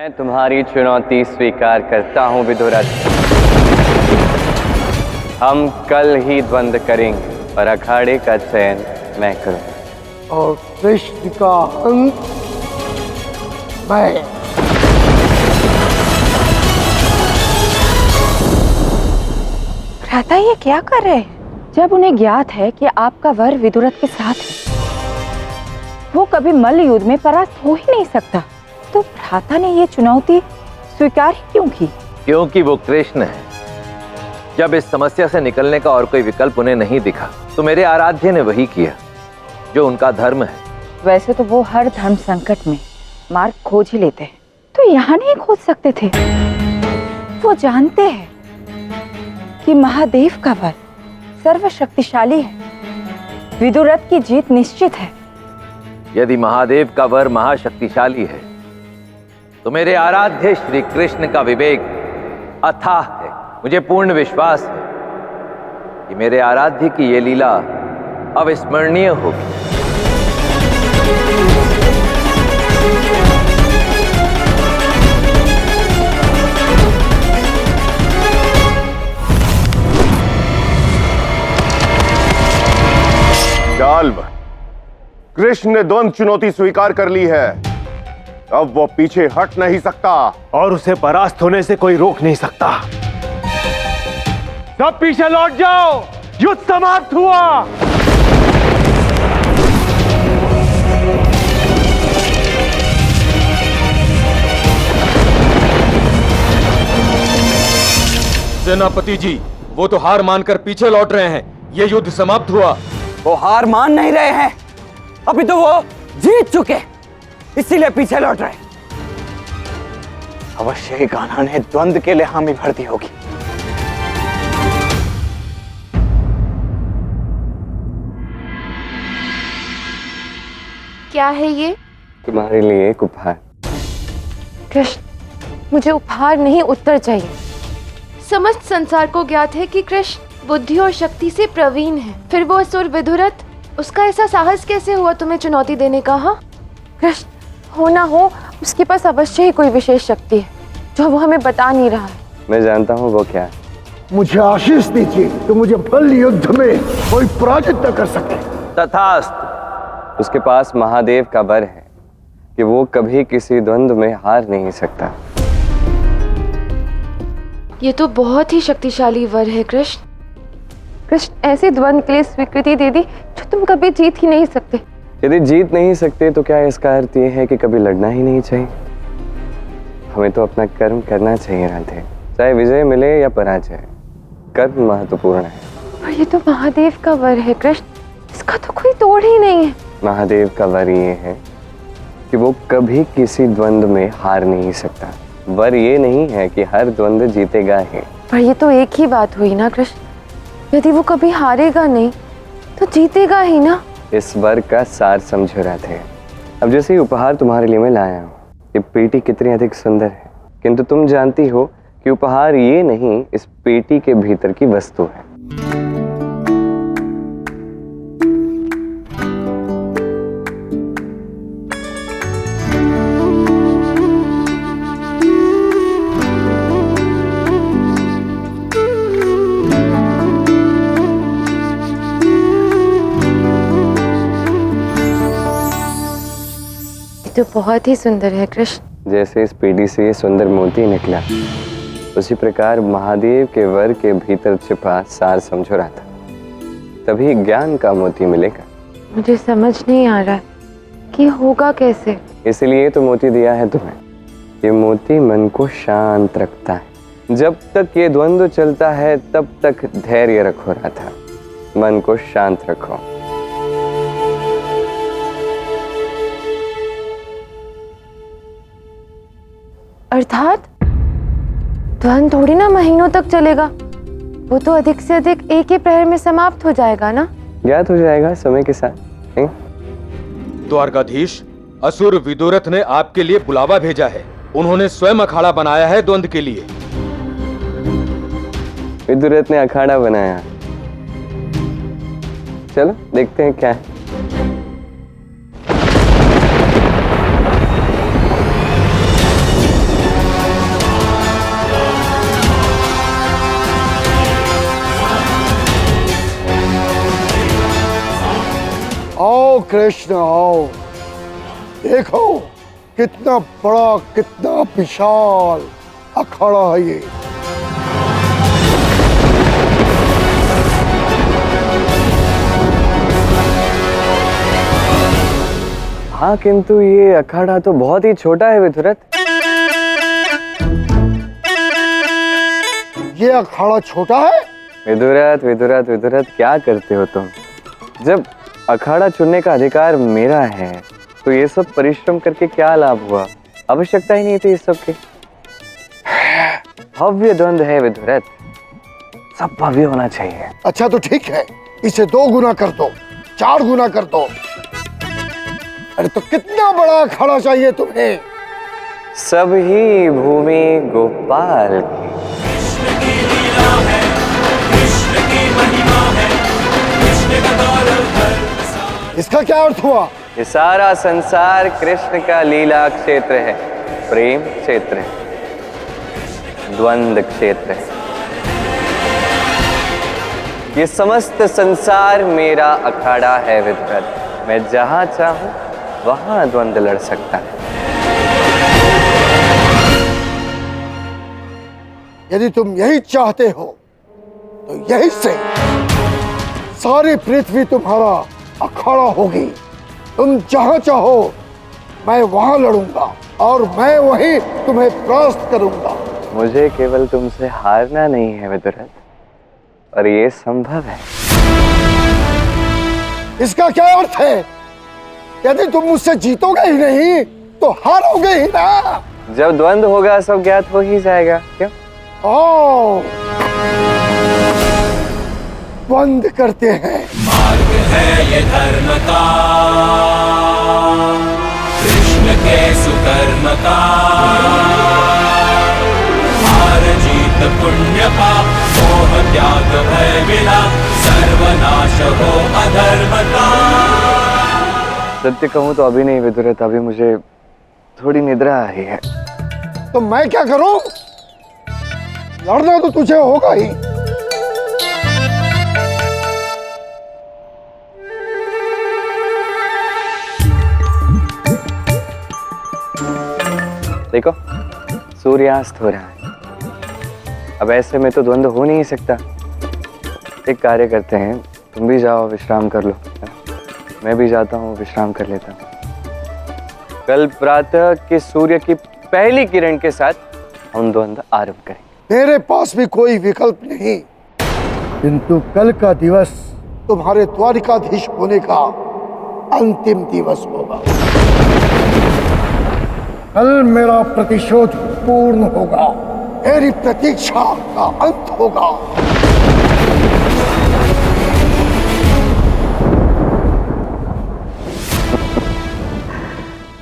मैं तुम्हारी चुनौती स्वीकार करता हूँ विदुरथ। हम कल ही द्वंद्व करेंगे और अखाड़े का चयन मैं करूँगा। और कृष्ण का अंत मैं। भ्राता ये क्या कर रहे हैं? जब उन्हें ज्ञात है कि आपका वर विदुरथ के साथ है, वो कभी मल्ल युद्ध में परास्त हो ही नहीं सकता, तो भ्राता ने ये चुनौती स्वीकार ही क्यों की? क्योंकि वो कृष्ण है। जब इस समस्या से निकलने का और कोई विकल्प उन्हें नहीं दिखा तो मेरे आराध्य ने वही किया जो उनका धर्म है। वैसे तो वो हर धर्म संकट में मार्ग खोज ही लेते हैं, तो यहाँ नहीं खोज सकते थे? वो जानते हैं कि महादेव का वर सर्वशक्तिशाली है, विदुरथ की जीत निश्चित है। यदि महादेव का वर महाशक्तिशाली है तो मेरे आराध्य श्री कृष्ण का विवेक अथाह है। मुझे पूर्ण विश्वास है कि मेरे आराध्य की ये लीला अविस्मरणीय होगी। जाल्म, कृष्ण ने द्वंद्व चुनौती स्वीकार कर ली है। अब वो पीछे हट नहीं सकता और उसे परास्त होने से कोई रोक नहीं सकता। सब पीछे लौट जाओ, युद्ध समाप्त हुआ। सेनापति जी, वो तो हार मानकर पीछे लौट रहे हैं। ये युद्ध समाप्त हुआ। वो हार मान नहीं रहे हैं, अभी तो वो जीत चुके, इसीलिए पीछे लौट रहे। अवश्य ही कान्हा ने द्वंद्व के लिए हामी भर दी होगी। क्या है ये? तुम्हारे लिए एक उपहार। कृष्ण, मुझे उपहार नहीं, उत्तर चाहिए। समस्त संसार को ज्ञात है कि कृष्ण बुद्धि और शक्ति से प्रवीण है, फिर वो असुर विदुरथ, उसका ऐसा साहस कैसे हुआ तुम्हें चुनौती देने का? हाँ कृष्ण, हो ना हो उसके पास अवश्य ही कोई विशेष शक्ति है जो वो हमें बता नहीं रहा है। मैं जानता हूँ वो क्या है। मुझे आशीष दीजिए तो मुझे मल्ल युद्ध में कोई पराजित न कर सके। तथास्तु। उसके पास महादेव का वर है कि वो कभी किसी द्वंद्व में हार नहीं सकता। ये तो बहुत ही शक्तिशाली वर है कृष्ण। कृष्ण, ऐसे द्वंद्व के लिए स्वीकृति दे दी जो तुम कभी जीत ही नहीं सकते। यदि जीत नहीं सकते तो क्या इसका अर्थ ये है कि कभी लड़ना ही नहीं चाहिए? हमें तो अपना कर्म करना चाहिए राधे, चाहे विजय मिले या पराजय, कर्म महत्वपूर्ण है। पर ये तो महादेव का वर है कृष्ण, इसका तो कोई तोड़ ही नहीं है। महादेव का वर ये है कि वो कभी किसी द्वंद्व में हार नहीं सकता। वर ये नहीं है कि हर द्वंद्व जीतेगा ही। पर ये तो एक ही बात हुई ना कृष्ण, यदि वो कभी हारेगा नहीं तो जीतेगा ही ना। इस वर का सार समझो राधे। अब जैसे उपहार तुम्हारे लिए मैं लाया हूँ, ये पेटी कितनी अधिक सुंदर है, किंतु तुम जानती हो कि उपहार ये नहीं, इस पेटी के भीतर की वस्तु है। तो बहुत ही सुंदर है कृष्ण। जैसे इस पेटी से ये सुंदर मोती निकला, उसी प्रकार महादेव के वर के भीतर छिपा सार समझो रहा था, तभी ज्ञान का मोती मिलेगा। मुझे समझ नहीं आ रहा कि होगा कैसे। इसलिए तो मोती दिया है तुम्हें। ये मोती मन को शांत रखता है। जब तक ये द्वंद्व चलता है तब तक धैर्य रखो रहा था, मन को शांत रखो। अर्थात द्वंद्व थोड़ी ना महीनों तक चलेगा, वो तो अधिक से अधिक एक ही प्रहर में समाप्त हो जाएगा ना? ज्ञात हो जाएगा समय के साथ, नहीं? द्वारकाधीश, असुर विदुरथ ने आपके लिए बुलावा भेजा है। उन्होंने स्वयं अखाड़ा बनाया है द्वंद्व के लिए। विदुरथ ने अखाड़ा बनाया? चलो देखते हैं क्या है। कृष्ण आओ, देखो कितना बड़ा, कितना विशाल अखाड़ा है ये। हाँ, किंतु ये अखाड़ा तो बहुत ही छोटा है विदुरथ। ये अखाड़ा छोटा है? विदुरथ विदुरथ विदुरथ, क्या करते हो तुम? जब अखाड़ा चुनने का अधिकार मेरा है तो ये सब परिश्रम करके क्या लाभ हुआ? आवश्यकता ही नहीं थी इस सब की। भव्य द्वंद्व है विदुरथ, सब भव्य होना चाहिए। अच्छा तो ठीक है, इसे 2 गुना कर दो, 4 गुना कर दो। अरे तो कितना बड़ा अखाड़ा चाहिए तुम्हें? सब ही भूमि गोपाल की। इसका क्या अर्थ हुआ? ये सारा संसार कृष्ण का लीला क्षेत्र है, प्रेम क्षेत्र है, द्वंद्व क्षेत्र है। ये समस्त संसार मेरा अखाड़ा है विदुरथ। मैं जहां चाहूं वहां द्वंद्व लड़ सकता है। यदि तुम यही चाहते हो तो यही से सारी पृथ्वी तुम्हारा अखाड़ा होगी। तुम जहां चाहो मैं वहां लड़ूंगा और मैं वहीं तुम्हें परास्त करूंगा। मुझे केवल तुमसे हारना नहीं है विदुरथ, और ये संभव है। इसका क्या अर्थ है? यदि तुम मुझसे जीतोगे ही नहीं तो हारोगे ही ना। जब द्वंद्व होगा सब ज्ञात हो ही जाएगा। क्यों? आओ बंद करते हैं। मार्ग है ये धर्म का, कृष्ण के सुकर्म का। हार जीत पुण्य पाप, मोह त्याग भय मिला, सर्वनाश हो अधर्म का। सत्य कहूं तो अभी नहीं विदुरथ, अभी मुझे थोड़ी निद्रा आई है। तो मैं क्या करूं? लड़ना तो तुझे होगा ही। देखो सूर्यास्त हो रहा है, अब ऐसे में तो द्वंद्व हो नहीं सकता। एक कार्य करते हैं, तुम भी जाओ विश्राम कर लो, मैं भी जाता हूँ विश्राम कर लेता हूँ। कल प्रातः के सूर्य की पहली किरण के साथ हम द्वंद्व आरंभ करेंगे। मेरे पास भी कोई विकल्प नहीं, किंतु कल का दिवस तुम्हारे द्वारिकाधीश होने का अंतिम दिवस होगा। कल मेरा प्रतिशोध पूर्ण होगा, मेरी प्रतीक्षा का अंत होगा।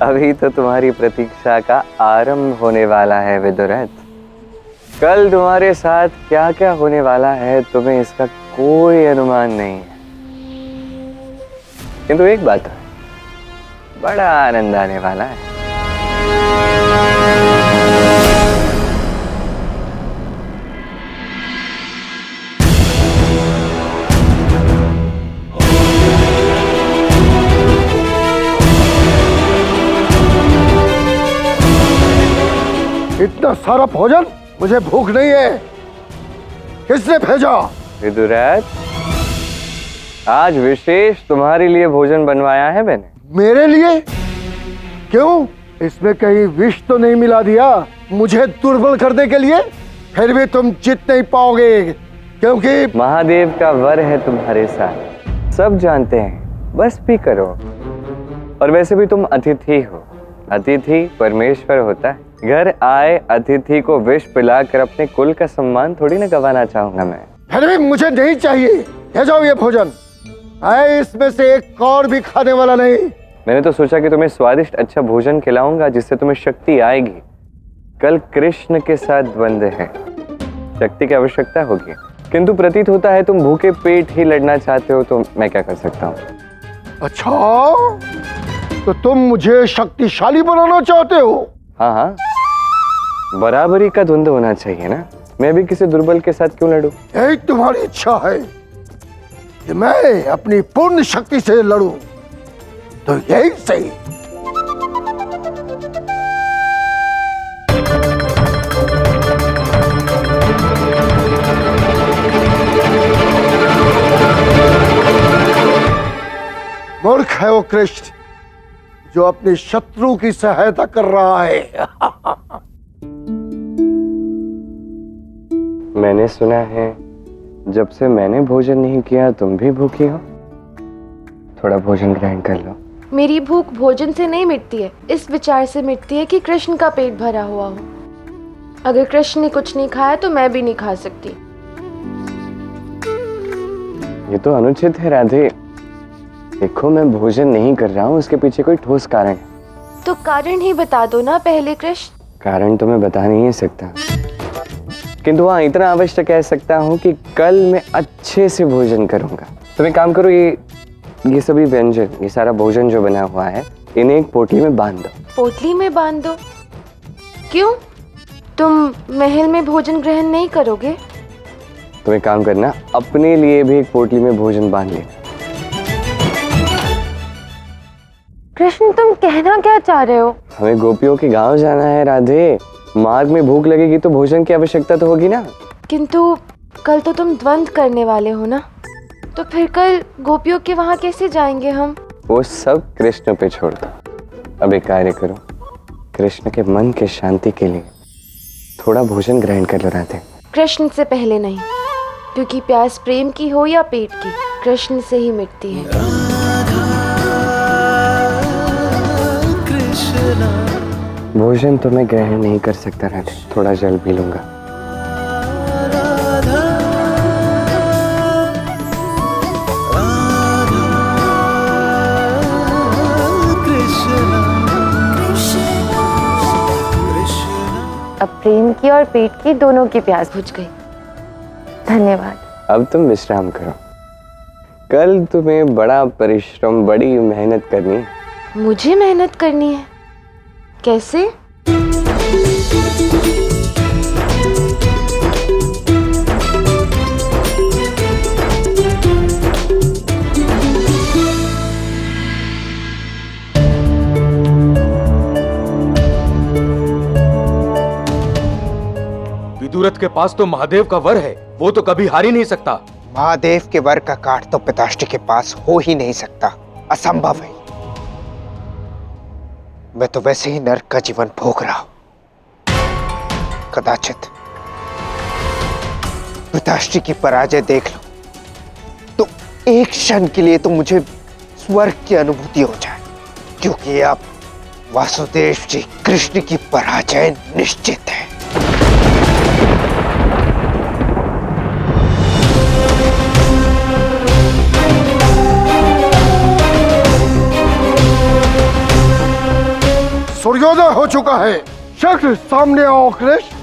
अभी तो तुम्हारी प्रतीक्षा का आरंभ होने वाला है विदुरथ। कल तुम्हारे साथ क्या क्या होने वाला है तुम्हें इसका कोई अनुमान नहीं है, किंतु एक बात है, बड़ा आनंद आने वाला है। इतना सारा भोजन? मुझे भूख नहीं है। किसने भेजा? विदुरथ, आज विशेष तुम्हारे लिए भोजन बनवाया है मैंने। मेरे लिए? क्यों? इसमें कहीं विष तो नहीं मिला दिया मुझे दुर्बल करने के लिए? फिर भी तुम जीत नहीं पाओगे, क्योंकि महादेव का वर है तुम्हारे साथ, सब जानते हैं, बस भी करो। और वैसे भी तुम अतिथि हो, अतिथि परमेश्वर होता है। घर आए अतिथि को विष पिलाकर अपने कुल का सम्मान थोड़ी ना गंवाना चाहूंगा मैं। फिर भी मुझे नहीं चाहिए, ले जाओ ये भोजन। मैं इसमें से एक और भी खाने वाला नहीं। मैंने तो सोचा कि तुम्हें स्वादिष्ट अच्छा भोजन खिलाऊंगा जिससे तुम्हें शक्ति आएगी। कल कृष्ण के साथ द्वंद्व है, शक्ति की आवश्यकता होगी, किंतु प्रतीत होता है तुम भूखे पेट ही लड़ना चाहते हो, तो मैं क्या कर सकता हूँ। अच्छा, तो तुम मुझे शक्तिशाली बनाना चाहते हो? हाँ हाँ, बराबरी का द्वंद्व होना चाहिए ना। मैं भी किसी दुर्बल के साथ क्यों लड़ूं? यही तुम्हारी इच्छा है कि मैं अपनी पूर्ण शक्ति से लड़ूं। तो यही सही। मूर्ख है वो कृष्ण जो अपने शत्रु की सहायता कर रहा है। मैंने सुना है जब से मैंने भोजन नहीं किया तुम भी भूखी हो। थोड़ा भोजन ग्रहण कर लो। मेरी भूख भोजन से नहीं मिटती है, इस विचार से मिटती है कि कृष्ण का पेट भरा हुआ हो। अगर कृष्ण ने कुछ नहीं खाया तो मैं भी नहीं खा सकती। ये तो अनुचित है राधे। देखो मैं भोजन नहीं कर रहा हूँ, उसके पीछे कोई ठोस कारण है। तो कारण ही बता दो ना पहले कृष्ण। कारण तो मैं बता नहीं सकता, किंतु हाँ इतना अवश्य कह सकता हूँ कि कल मैं अच्छे से भोजन करूंगा। तुम एक काम करो, ये सभी व्यंजन, ये सारा भोजन जो बना हुआ है, इन्हें एक पोटली में बांध दो। पोटली में बांध दो? क्यों? तुम महल में भोजन ग्रहण नहीं करोगे? तुम एक काम करना, अपने लिए भी एक पोटली में भोजन बांध लेना। कृष्ण तुम कहना क्या चाह रहे हो? हमें गोपियों के गांव जाना है राधे। मार्ग में भूख लगेगी तो भोजन की आवश्यकता तो होगी ना। किंतु कल तो तुम द्वंद्व करने वाले हो ना, तो फिर कल गोपियों के वहां कैसे जाएंगे हम? वो सब कृष्ण पे छोड़ दो। अब एक कार्य करो, कृष्ण के मन के शांति के लिए थोड़ा भोजन ग्रहण कर लो राधे। कृष्ण से पहले नहीं, क्योंकि प्यास प्रेम की हो या पेट की, कृष्ण से ही मिटती है। भोजन तो मैं ग्रहण नहीं कर सकता राधे, थोड़ा जल पी लूंगा। अब प्रेम की और पेट की दोनों की प्यास बुझ गई। धन्यवाद। अब तुम विश्राम करो, कल तुम्हें बड़ा परिश्रम, बड़ी मेहनत करनी है। मुझे मेहनत करनी है? कैसे? विदुरथ के पास तो महादेव का वर है, वो तो कभी हार ही नहीं सकता। महादेव के वर का काट तो पिताश्री के पास हो ही नहीं सकता, असंभव है। मैं तो वैसे ही नरक का जीवन भोग रहा हूं। कदाचित पिताश्री की पराजय देख लो तो एक क्षण के लिए तो मुझे स्वर्ग की अनुभूति हो जाए, क्योंकि अब वासुदेव जी कृष्ण की पराजय निश्चित है। सूर्योदय हो चुका है, शीघ्र सामने आओ कृष्ण,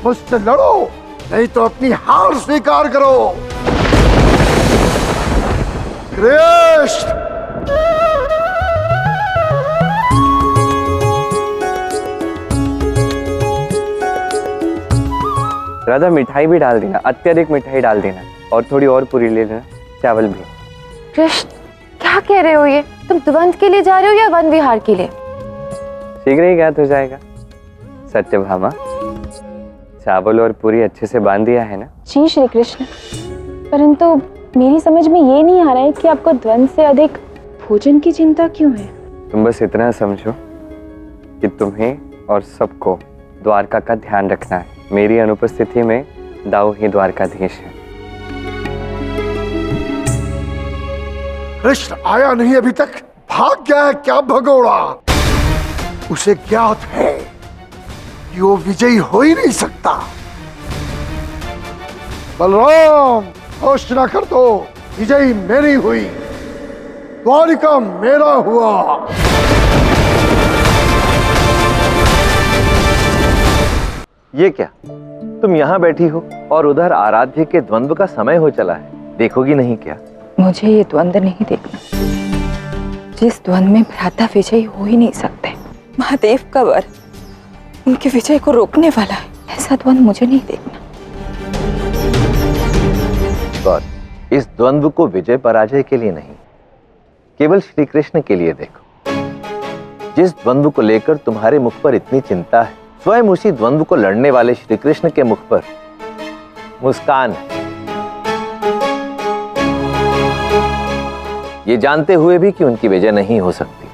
मुझसे लड़ो, नहीं तो अपनी हार स्वीकार करो। कृष्ण! राधा मिठाई भी डाल देना, अत्यधिक मिठाई डाल देना, और थोड़ी और पूरी ले लेना, चावल भी। कृष्ण क्या कह रहे हो ये? तुम द्वंद्व के लिए जा रहे हो या वन विहार के लिए? शीघ्र ही ज्ञात हो जाएगा। सत्यभामा, चावल और पूरी अच्छे से बांध दिया है ना? जी श्री कृष्ण, परंतु मेरी समझ में ये नहीं आ रहा है कि आपको द्वंद्व से अधिक भोजन की चिंता क्यों है? तुम बस इतना समझो कि तुम्हें और सबको द्वारका का ध्यान रखना है। मेरी अनुपस्थिति में दाऊ ही द्वारकाधीश है। कृष्ण आया नहीं अभी तक, भाग गया है क्या भगोड़ा? उसे ज्ञात है कि वो विजयी हो ही नहीं सकता। बलराम, घोषणा कर दो, विजयी मेरी हुई, द्वारिका मेरा हुआ। ये क्या, तुम यहाँ बैठी हो और उधर आराध्य के द्वंद्व का समय हो चला है, देखोगी नहीं क्या? मुझे ये द्वंद्व नहीं देखना, जिस द्वंद्व में भ्राता विजयी हो ही नहीं सकते। महादेव का वर उनके विजय को रोकने वाला है, ऐसा द्वंद्व मुझे नहीं देखना। पर इस द्वंद्व को विजय पराजय के लिए नहीं, केवल श्री कृष्ण के लिए देखो। जिस द्वंद्व को लेकर तुम्हारे मुख पर इतनी चिंता है, स्वयं उसी द्वंद्व को लड़ने वाले श्री कृष्ण के मुख पर मुस्कान है। ये जानते हुए भी कि उनकी विजय नहीं हो सकती,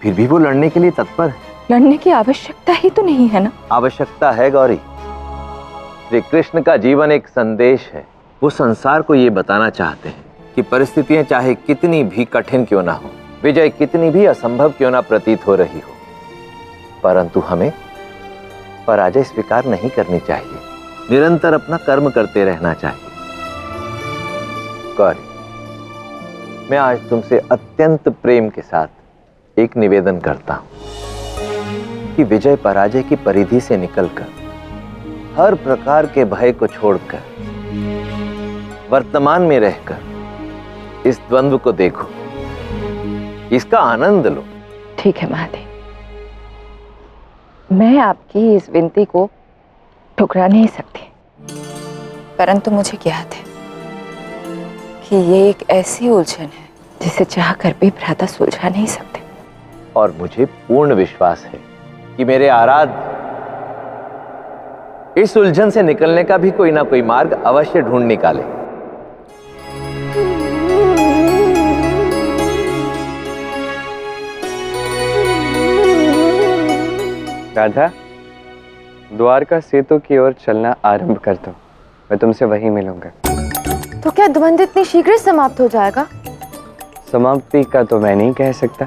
फिर भी वो लड़ने के लिए तत्पर है। लड़ने की आवश्यकता ही तो नहीं है ना। आवश्यकता है गौरी। श्री कृष्ण का जीवन एक संदेश है। वो संसार को ये बताना चाहते हैं कि परिस्थितियां चाहे कितनी भी कठिन क्यों ना हो, विजय कितनी भी असंभव क्यों ना प्रतीत हो रही हो, परंतु हमें पराजय स्वीकार नहीं करनी चाहिए। निरंतर अपना कर्म करते रहना चाहिए। गौरी, मैं आज तुमसे अत्यंत प्रेम के साथ एक निवेदन करता हूं कि विजय पराजय की परिधि से निकलकर, हर प्रकार के भय को छोड़कर, वर्तमान में रहकर इस द्वंद्व को देखो, इसका आनंद लो। ठीक है महादेव, मैं आपकी इस विनती को ठुकरा नहीं सकती, परंतु मुझे ज्ञात है कि ये एक ऐसी उलझन है जिसे चाहकर भी भ्राता सुलझा नहीं सकते। और मुझे पूर्ण विश्वास है कि मेरे आराध्य इस उलझन से निकलने का भी कोई ना कोई मार्ग अवश्य ढूंढ निकाले। राधा, द्वारका सेतु की ओर चलना आरंभ कर दो, मैं तुमसे वहीं मिलूंगा। तो क्या द्वंद्व इतनी शीघ्र समाप्त हो जाएगा? समाप्ति का तो मैं नहीं कह सकता,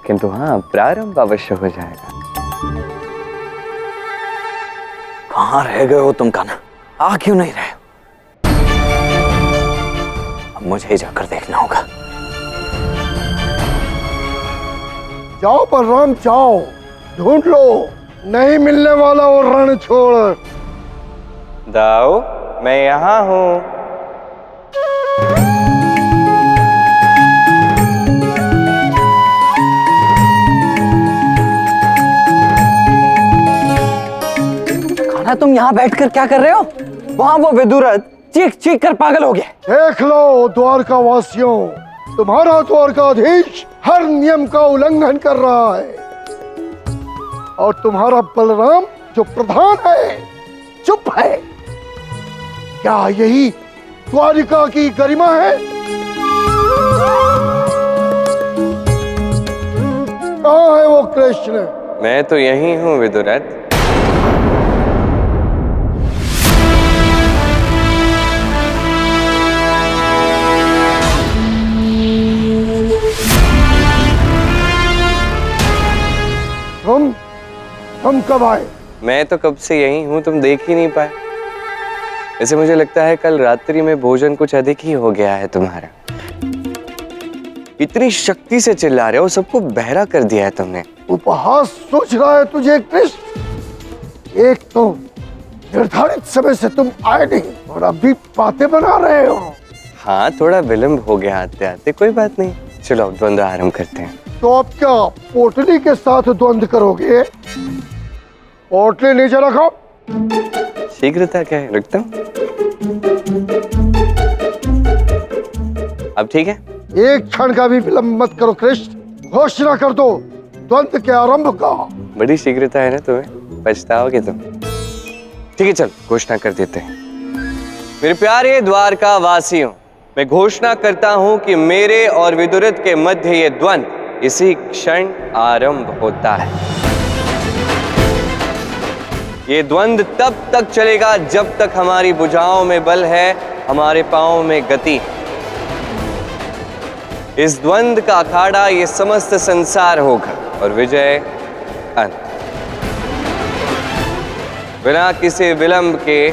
किंतु हाँ, प्रारंभ अवश्य हो जाएगा। कहाँ रह गए हो तुम कान्हा? आ क्यों नहीं रहे? अब मुझे ही जाकर देखना होगा। जाओ बलराम जाओ, ढूंढ लो, नहीं मिलने वाला वो रण छोड़। दाऊ, मैं यहाँ हूँ। कान्हा, तुम यहाँ बैठकर क्या कर रहे हो? वहाँ वो विदुरथ चीख चीख कर पागल हो गया। देख लो द्वारका वासियों, तुम्हारा द्वारकाधीश हर नियम का उल्लंघन कर रहा है, और तुम्हारा बलराम जो प्रधान है चुप है। क्या यही द्वारिका की गरिमा है? कहाँ है वो कृष्ण? मैं तो यही हूँ विदुरथ। तुम कब आए? मैं तो कब से यही हूँ, तुम देख ही नहीं पाए। ऐसे मुझे लगता है कल रात्रि में भोजन कुछ अधिक ही हो गया है तुम्हारा। इतनी शक्ति से चिल्ला रहे हो, सबको बहरा कर दिया है तुमने। उपहास सोच रहा है तुझे कृष्ण? एक तो निर्धारित समय से तुम आए नहीं और अभी बातें बना रहे हो। हाँ, थोड़ा विलंब हो गया आते आते, कोई बात नहीं। चलो द्वंद्व आरंभ करते हैं। तो अब क्या पोटली के साथ द्वंद्व करोगे? पोटली नीचे रखो। शीघ्रता क्या है, रुकता हूँ। अब ठीक है? एक क्षण का भी विलंब मत करो कृष्ण, घोषणा कर दो द्वंद्व के आरंभ का। बड़ी शीघ्रता है ना तुम्हें, पछताओगे तुम। ठीक है, चल घोषणा कर देते हैं। मेरे प्यारे द्वारका वासियों, मैं घोषणा करता हूं कि मेरे और विदुरथ के मध्य ये द्वंद्व इसी क्षण आरंभ होता है। ये द्वंद्व तब तक चलेगा जब तक हमारी भुजाओं में बल है, हमारे पांवों में गति। इस द्वंद्व का अखाड़ा ये समस्त संसार होगा और विजय अंत। बिना किसी विलंब के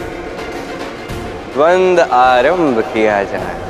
द्वंद्व आरंभ किया जाए।